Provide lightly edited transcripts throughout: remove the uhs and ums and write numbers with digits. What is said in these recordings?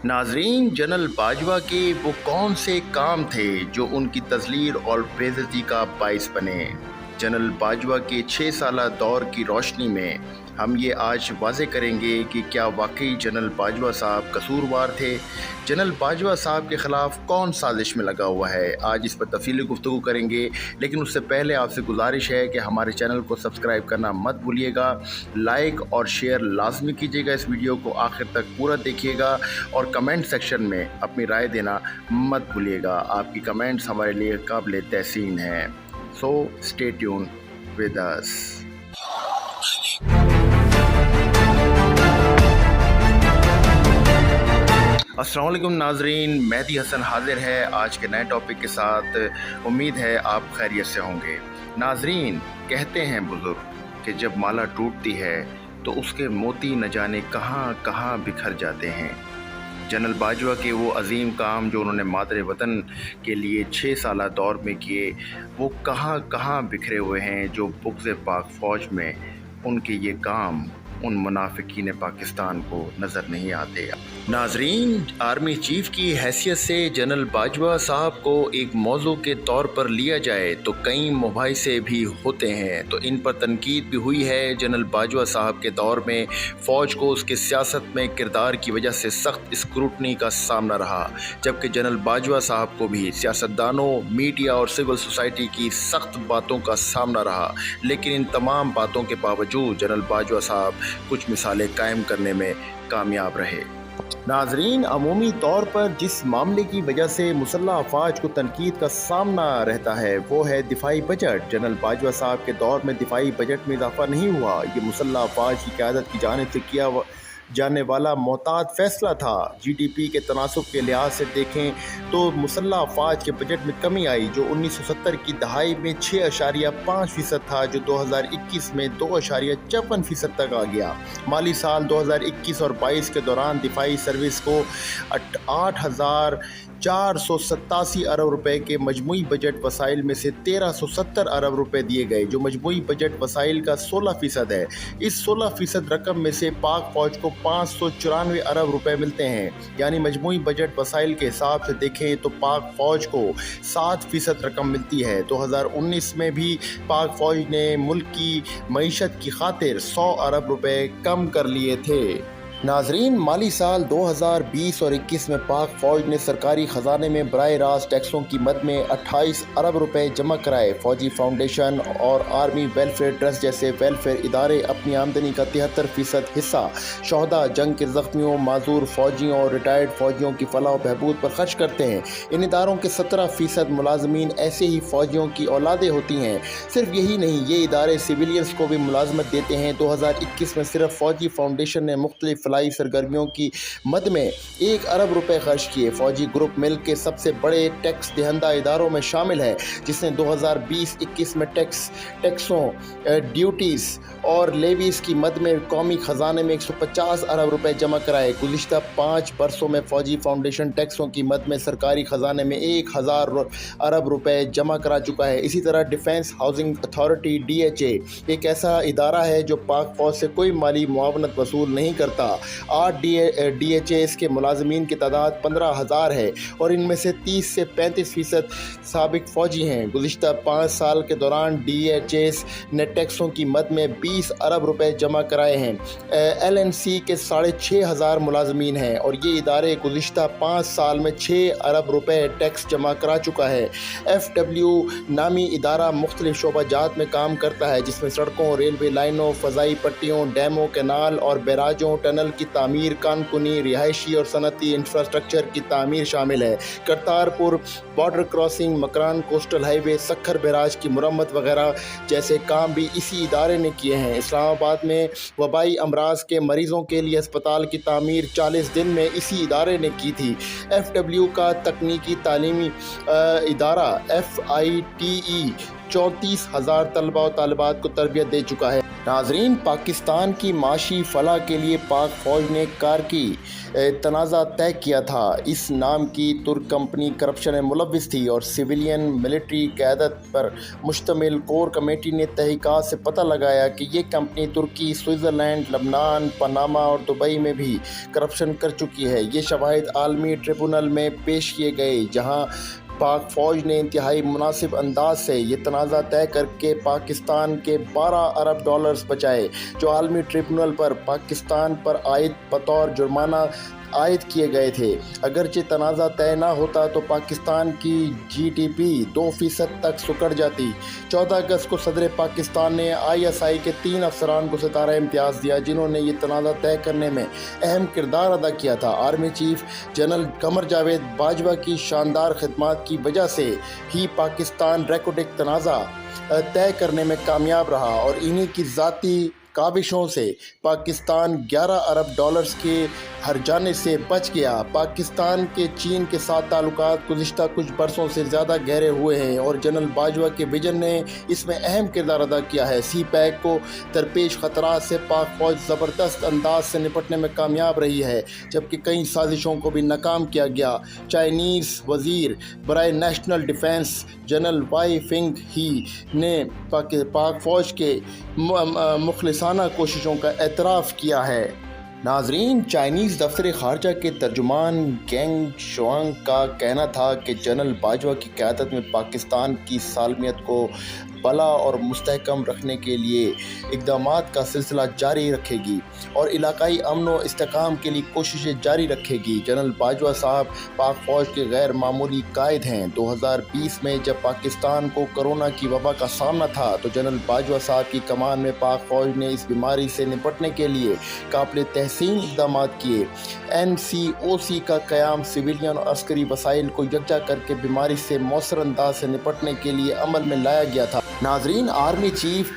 नाजरीन, जनरल बाजवा के वो कौन से काम थे जो उनकी तज़लील और बेइज्जती का बाइस बने। जनरल बाजवा के 6 साला दौर की रोशनी में हम ये आज वाज़े करेंगे कि क्या वाकई जनरल बाजवा साहब कसूरवार थे। जनरल बाजवा साहब के ख़िलाफ़ कौन साजिश में लगा हुआ है, आज इस पर तफसीली गुफ्तगू करेंगे। लेकिन उससे पहले आपसे गुजारिश है कि हमारे चैनल को सब्सक्राइब करना मत भूलिएगा, लाइक और शेयर लाजमी कीजिएगा, इस वीडियो को आखिर तक पूरा देखिएगा और कमेंट सेक्शन में अपनी राय देना मत भूलिएगा। आपकी कमेंट्स हमारे लिए काबिल तहसीन हैं। So stay tune with us. अस्सलाम वालेकुम नाजरीन, मेहदी हसन हाजिर है आज के नए टॉपिक के साथ। उम्मीद है आप खैरियत से होंगे। नाजरीन, कहते हैं बुज़ुर्ग कि जब माला टूटती है तो उसके मोती न जाने कहाँ कहाँ बिखर जाते हैं। जनरल बाजवा के वो अजीम काम जो उन्होंने मादरे वतन के लिए 6 साला दौर में किए, वो कहाँ कहाँ बिखरे हुए हैं। जो बुग़्ज़ पाक फ़ौज में उनके ये काम उन मुनाफिकीन पाकिस्तान को नज़र नहीं आते। नाजरीन, आर्मी चीफ की हैसियत से जनरल बाजवा साहब को एक मौजू के तौर पर लिया जाए तो कई मुबाहिसे भी होते हैं, तो इन पर तनकीद भी हुई है। जनरल बाजवा साहब के दौर में फ़ौज को उसके सियासत में किरदार की वजह से सख्त स्क्रूटनी का सामना रहा, जबकि जनरल बाजवा साहब को भी सियासतदानों, मीडिया और सिविल सोसाइटी की सख्त बातों का सामना रहा। लेकिन इन तमाम बातों के बावजूद जनरल बाजवा साहब कुछ मिसालें कायम करने में कामयाब रहे। नाजरीन, अमूमी तौर पर जिस मामले की वजह से मुसल्लह अफवाज को तनकीद का सामना रहता है वो है दिफाई बजट। जनरल बाजवा साहब के दौर में दिफाई बजट में इजाफा नहीं हुआ। ये मुसल्लह अफवाज की क़यादत की जानिब से किया जाने वाला मोहतात फ़ैसला था। GDP के तनासुब के लिहाज से देखें तो मुसल्लह अफवाज के बजट में कमी आई, जो 1970 की दहाई में 6.5% था, जो 2021 में 2.54% तक आ गया। माली साल 2021 और 22 के दौरान दिफाई सर्विस को 8,487 अरब रुपए के मजमूई बजट वसाइल में से 1,370 अरब रुपए दिए गए, जो मजमूई बजट वसाइल का 16% है। इस 16% रकम में से पाक फ़ौज को 594 अरब रुपए मिलते हैं। यानी मजमूई बजट वसाइल के हिसाब से देखें तो पाक फ़ौज को 7% रकम मिलती है। 2019 में भी पाक फ़ौज ने मुल्क की मईशत की खातिर 100 अरब रुपए कम कर लिए थे। नाजरीन, माली साल 2020 और 21 में पाक फ़ौज ने सरकारी ख़जाने में बराह रास्त टैक्सों की मद में 28 अरब रुपए जमा कराए। फ़ौजी फाउंडेशन और आर्मी वेलफेयर ट्रस्ट जैसे वेलफेयर इदारे अपनी आमदनी का 73% हिस्सा शहदा, जंग के ज़ख्मियों, माजूर फ़ौजियों और रिटायर्ड फ़ौजियों की फलाह व बहबूद पर खर्च करते हैं। इन इदारों के 17% मुलाजमीन ऐसे ही फ़ौजियों की औलादें होती हैं। सिर्फ यही नहीं, ये इदारे सिविलियंस को भी मुलाजमत देते हैं। 2021 में सिर्फ फ़ौजी फाउंडेशन ने मुख्तलिफ फलाई सरगर्मियों की मद में 1 अरब रुपए खर्च किए। फ़ौजी ग्रुप मिल्क के सबसे बड़े टैक्स दहंदा इदारों में शामिल है, जिसने 2020-21 में टैक्सों, ड्यूटीज़ और लेवीज़ की मद में कौमी ख़जाने में 150 अरब रुपए जमा कराए। गुज़िश्ता 5 बरसों में फ़ौजी फाउंडेशन टैक्सों की मद में सरकारी ख़जाने में 1000 अरब रुपए जमा करा चुका है। इसी तरह डिफेंस हाउसिंग अथॉरिटी DHA एक ऐसा इदारा है जो पाक फ़ौज से कोई माली मुआवनत वसूल नहीं करता। 8 DHAs के मुलाजमीन की तादाद 15,000 है और इनमें से 30 से 35% साबिक फ़ौजी हैं। गुज़िश्ता 5 साल के दौरान DHAs ने टैक्सों की मद में 20 अरब रुपए जमा कराए हैं। LNC के 6,500 मुलाजमीन हैं और ये इदारे गुज़िश्ता 5 साल में 6 अरब रुपए टैक्स जमा करा चुका है। FW नामी इदारा मुख्तलिफ शोबाजात में काम करता है, जिसमें सड़कों, रेलवे लाइनों, फ़ज़ाई पट्टियों, डैमों, कैनाल और बैराजों, टनल की तामीर, कानकुनी, रिहायशी और सनती इंफ्रास्ट्रक्चर की तामीर शामिल है। Kartarpur border crossing, Makran coastal highway, Sukkur barrage की मुरम्मत वगैरह जैसे काम भी इसी इदारे ने किए हैं। इस्लामाबाद में वबाई अमराज के मरीज़ों के लिए अस्पताल की तामीर 40 दिन में इसी इदारे ने की थी। FW का तकनीकी तालीमी इदारा FITE 34,000 طلبہ و طالبات کو تربیت دے چکا ہے۔ ناظرین، پاکستان کی معاشی فلاح کے لیے پاک فوج نے کار کی تنازع طے کیا تھا۔ اس نام کی ترک کمپنی کرپشن میں ملوث تھی اور سویلین ملٹری قیادت پر مشتمل کور کمیٹی نے تحقیقات سے پتہ لگایا کہ یہ کمپنی ترکی، سوئٹزرلینڈ، لبنان، پاناما اور دبئی میں بھی کرپشن کر چکی ہے۔ یہ شواہد عالمی ٹریبونل میں پیش کیے گئے، جہاں پاک فوج نے انتہائی مناسب انداز سے یہ تنازع طے کر کے پاکستان کے 12 ارب ڈالرز بچائے، جو عالمی ٹریبونل پر پاکستان پر عائد بطور جرمانہ عائد کیے گئے تھے۔ اگرچہ تنازع طے نہ ہوتا تو پاکستان کی جی ڈی پی 2% تک سکڑ جاتی۔ 14 اگست کو صدر پاکستان نے ISI کے 3 افسران کو ستارہ امتیاز دیا، جنہوں نے یہ تنازع طے کرنے میں اہم کردار ادا کیا تھا۔ Army chief general Qamar Javed Bajwa کی شاندار خدمات کی وجہ سے ہی پاکستان ریکارڈ تنازع طے کرنے میں کامیاب رہا اور انہی کی ذاتی کاوشوں سے پاکستان 11 ارب ڈالرز کے ہرجانے سے بچ گیا۔ پاکستان کے چین کے ساتھ تعلقات گزشتہ کچھ برسوں سے زیادہ گہرے ہوئے ہیں اور جنرل باجوہ کے وژن نے اس میں اہم کردار ادا کیا ہے۔ سی پیک کو درپیش خطرات سے پاک فوج زبردست انداز سے نپٹنے میں کامیاب رہی ہے، جبکہ کئی سازشوں کو بھی ناکام کیا گیا۔ چائنیز وزیر برائے نیشنل ڈیفنس جنرل وائی فنگ ہی نے پاک فوج کے مخلصانہ کوششوں کا اعتراف کیا ہے۔ ناظرین، چائنیز دفتر خارجہ کے ترجمان گینگ شوانگ کا کہنا تھا کہ جنرل باجوہ کی قیادت میں پاکستان کی سالمیت کو بلا اور مستحکم رکھنے کے لیے اقدامات کا سلسلہ جاری رکھے گی اور علاقائی امن و استحکام کے لیے کوششیں جاری رکھے گی۔ جنرل باجوہ صاحب پاک فوج کے غیر معمولی قائد ہیں۔ 2020 میں جب پاکستان کو کرونا کی وبا کا سامنا تھا تو جنرل باجوہ صاحب کی کمان میں پاک فوج نے اس بیماری سے نپٹنے کے لیے قابل تحسین اقدامات کیے۔ NCOC کا قیام سویلین اور عسکری وسائل کو یکجا کر کے بیماری سے مؤثر انداز سے نپٹنے کے لیے عمل میں لایا گیا تھا۔ ناظرین، army chief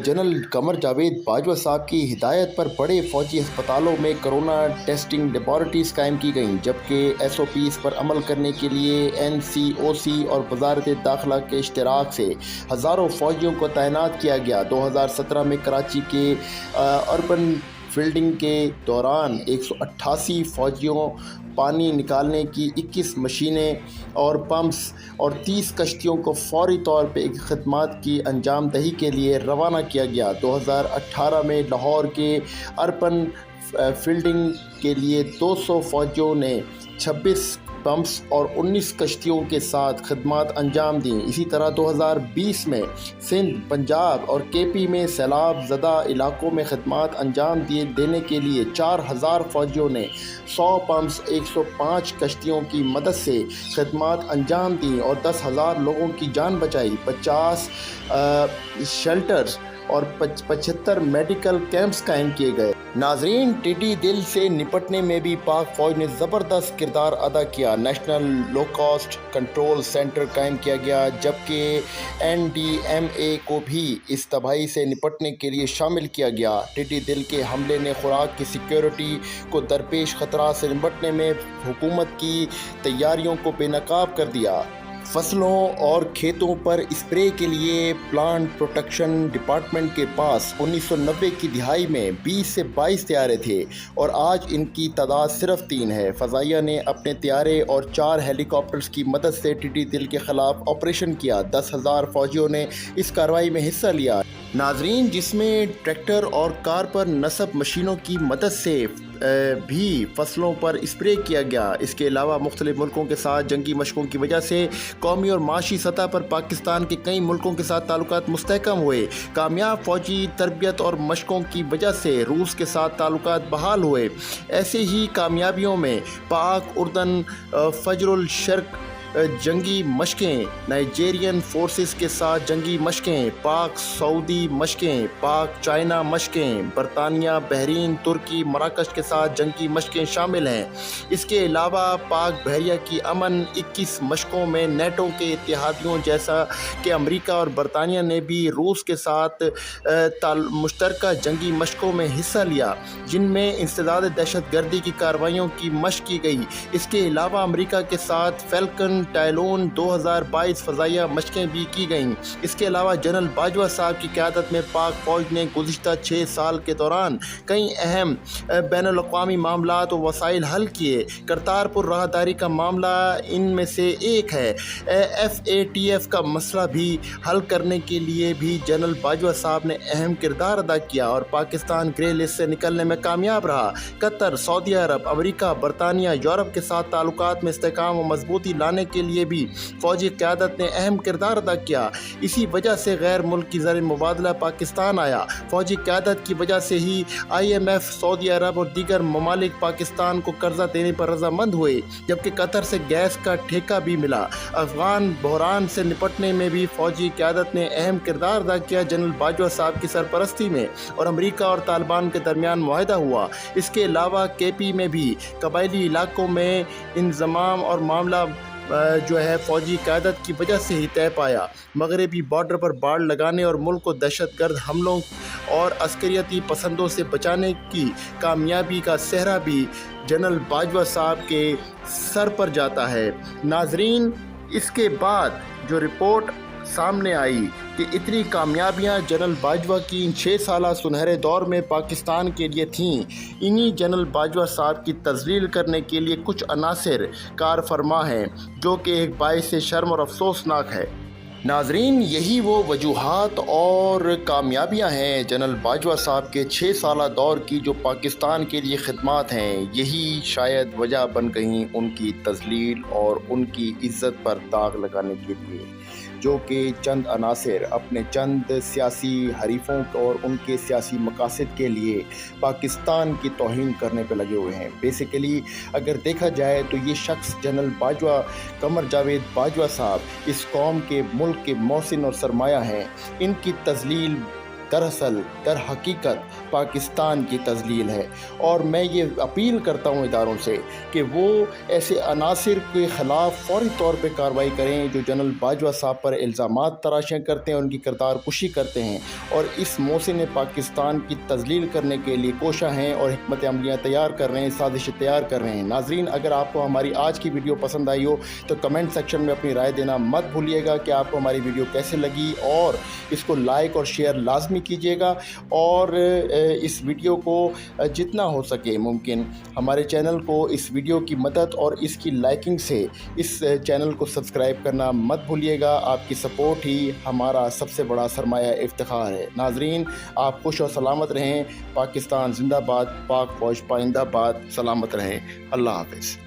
general Qamar Javed Bajwa صاحب کی ہدایت پر بڑے فوجی ہسپتالوں میں کرونا ٹیسٹنگ لیبارٹریز قائم کی گئیں، جبکہ SOPs پر عمل کرنے کے لیے NCOC اور وزارت داخلہ کے اشتراک سے ہزاروں فوجیوں کو تعینات کیا گیا۔ 2017 میں کراچی کے اربن فیلڈنگ کے دوران 188 فوجیوں، پانی نکالنے کی 21 مشینیں اور پمپس اور 30 کشتیوں کو فوری طور پہ خدمات کی انجام دہی کے لیے روانہ کیا گیا۔ 2018 میں لاہور کے اربن فیلڈنگ کے لیے 200 فوجیوں نے 26 پمپس اور 19 کشتیوں کے ساتھ خدمات انجام دیں۔ اسی طرح 2020 میں سندھ، پنجاب اور KP میں سیلاب زدہ علاقوں میں خدمات انجام دینے کے لیے 4,000 فوجیوں نے 100 پمپس، 105 کشتیوں کی مدد سے خدمات انجام دیں اور 10,000 لوگوں کی جان بچائی۔ 50 شیلٹرز اور 75 میڈیکل کیمپس قائم کیے گئے۔ ناظرین، ٹڈی دل سے نپٹنے میں بھی پاک فوج نے زبردست کردار ادا کیا۔ National low cost control centre قائم کیا گیا، جبکہ NDMA کو بھی اس تباہی سے نپٹنے کے لیے شامل کیا گیا۔ ٹڈی دل کے حملے نے خوراک کی سیکیورٹی کو درپیش خطرات سے نپٹنے میں حکومت کی تیاریوں کو بے نقاب کر دیا۔ فصلوں اور کھیتوں پر اسپرے کے لیے پلانٹ پروٹیکشن ڈپارٹمنٹ کے پاس 1990 کی دہائی میں 20 سے 22 طیارے تھے اور آج ان کی تعداد صرف 3 ہے۔ فضائیہ نے اپنے طیارے اور 4 ہیلی کاپٹرز کی مدد سے ٹڈی دل کے خلاف آپریشن کیا۔ 10,000 فوجیوں نے اس کارروائی میں حصہ لیا۔ ناظرین، جس میں ٹریکٹر اور کار پر نصب مشینوں کی مدد سے بھی فصلوں پر اسپرے کیا گیا۔ اس کے علاوہ مختلف ملکوں کے ساتھ جنگی مشقوں کی وجہ سے قومی اور معاشی سطح پر پاکستان کے کئی ملکوں کے ساتھ تعلقات مستحکم ہوئے۔ کامیاب فوجی تربیت اور مشقوں کی وجہ سے روس کے ساتھ تعلقات بحال ہوئے۔ ایسے ہی کامیابیوں میں پاک اردن فجر الشرق جنگی مشقیں، نائجیرین فورسز کے ساتھ جنگی مشقیں، پاک سعودی مشقیں، پاک چائنا مشقیں، برطانیہ، بحرین، ترکی، مراکش کے ساتھ جنگی مشقیں شامل ہیں۔ اس کے علاوہ پاک بحریہ کی امن 21 مشقوں میں نیٹو کے اتحادیوں جیسا کہ امریکہ اور برطانیہ نے بھی روس کے ساتھ مشترکہ جنگی مشقوں میں حصہ لیا، جن میں انسداد دہشت گردی کی کارروائیوں کی مشق کی گئی۔ اس کے علاوہ امریکہ کے ساتھ فیلکن टाइलोन 2022 फ़ज़ाइया मशक़ें भी की गईं। इसके अलावा जनरल बाजवा साहब की क़यादत में पाक फ़ौज ने गुज़िश्ता 6 साल के दौरान कई अहम बैनुल-अक़वामी मामलात व वसाइल हल किए। करतारपुर राहदारी का मामला इनमें से एक है। FATF का मसला भी हल करने के लिए भी जनरल बाजवा साहब ने अहम किरदार अदा किया और पाकिस्तान ग्रे लिस्ट से निकलने में कामयाब रहा। कतर, सऊदी अरब, अमेरिका, बरतानिया, यूरोप के साथ ताल्लुकात में इस्तेहकाम व मजबूती लाने के लिए भी फ़ौजी क़यादत ने अहम किरदार अदा किया। इसी वजह से गैर मुल्की ज़र मुबादला पाकिस्तान आया। फ़ौजी क़यादत की वजह से ही IMF, सऊदी अरब और दीगर ममालिक पाकिस्तान को कर्जा देने पर रजामंद हुए, जबकि कतर से गैस का ठेका भी मिला। अफ़गान बहरान से निपटने में भी फ़ौजी क़यादत ने अहम किरदार अदा किया। जनरल बाजवा साहब की सरपरस्ती में और अमेरिका और तालिबान के दरमियान मुआहदा हुआ। इसके अलावा KP में भी कबायली इलाकों में इंज़माम और मामला जो है फ़ौजी क़यादत की वजह से ही तय पाया। मगरबी बॉर्डर पर बाड़ लगाने और मुल्क को दहशतगर्द हमलों और अस्करियती पसंदों से बचाने की कामयाबी का सेहरा भी जनरल बाजवा साहब के सर पर जाता है। नाजरीन, इसके बाद जो रिपोर्ट सामने आई कि इतनी कामयाबियां जनरल बाजवा की इन 6 साला सुनहरे दौर में पाकिस्तान के लिए थीं, इन्हीं जनरल बाजवा साहब की तज़लील करने के लिए कुछ अनासिर कार फरमा हैं, जो कि एक बाइस शर्म और अफसोसनाक है। नाजरीन, यही वो वजूहात और कामयाबियां हैं जनरल बाजवा साहब के 6 साला दौर की जो पाकिस्तान के लिए खिदमात हैं। यही शायद वजह बन गई उनकी तज़लील और उनकी इज़्ज़त पर दाग लगाने के लिए, जो कि चंद अनासिर अपने चंद सियासी हरीफों और उनके सियासी मकासद के लिए पाकिस्तान की तौहीन करने पर लगे हुए हैं। बेसिकली अगर देखा जाए तो ये शख्स जनरल बाजवा, कमर जावेद बाजवा साहब इस कौम के, मुल्क के मौसिन और सरमाया हैं। इनकी तज़लील दरअसल दर हकीकत पाकिस्तान की तज़लील है और मैं ये अपील करता हूँ इदारों से कि वो ऐसे अनासिर के ख़िलाफ़ फ़ौरी तौर पे कार्रवाई करें जो जनरल बाजवा साहब पर इल्ज़ामात तराशें करते हैं, उनकी किरदार कुशी करते हैं और इस मौसिन पाकिस्तान की तज़लील करने के लिए कोशा हैं और हिकमत अमलियाँ तैयार कर रहे हैं, साजिशें तैयार कर रहे हैं। नाज़रीन, अगर आपको हमारी आज की वीडियो पसंद आई हो तो कमेंट सेक्शन में अपनी राय देना मत भूलिएगा कि आपको हमारी वीडियो कैसे लगी और इसको लाइक और शेयर लाजमी कीजिएगा और इस वीडियो को जितना हो सके मुमकिन हमारे चैनल को इस वीडियो की मदद और इसकी लाइकिंग से इस चैनल को सब्सक्राइब करना मत भूलिएगा। आपकी सपोर्ट ही हमारा सबसे बड़ा सरमाया इफ्तिखार है। नाजरीन, आप खुश और सलामत रहें। पाकिस्तान जिंदाबाद, पाक फौज पाइंदाबाद। सलामत रहें। अल्लाह हाफ़िज़।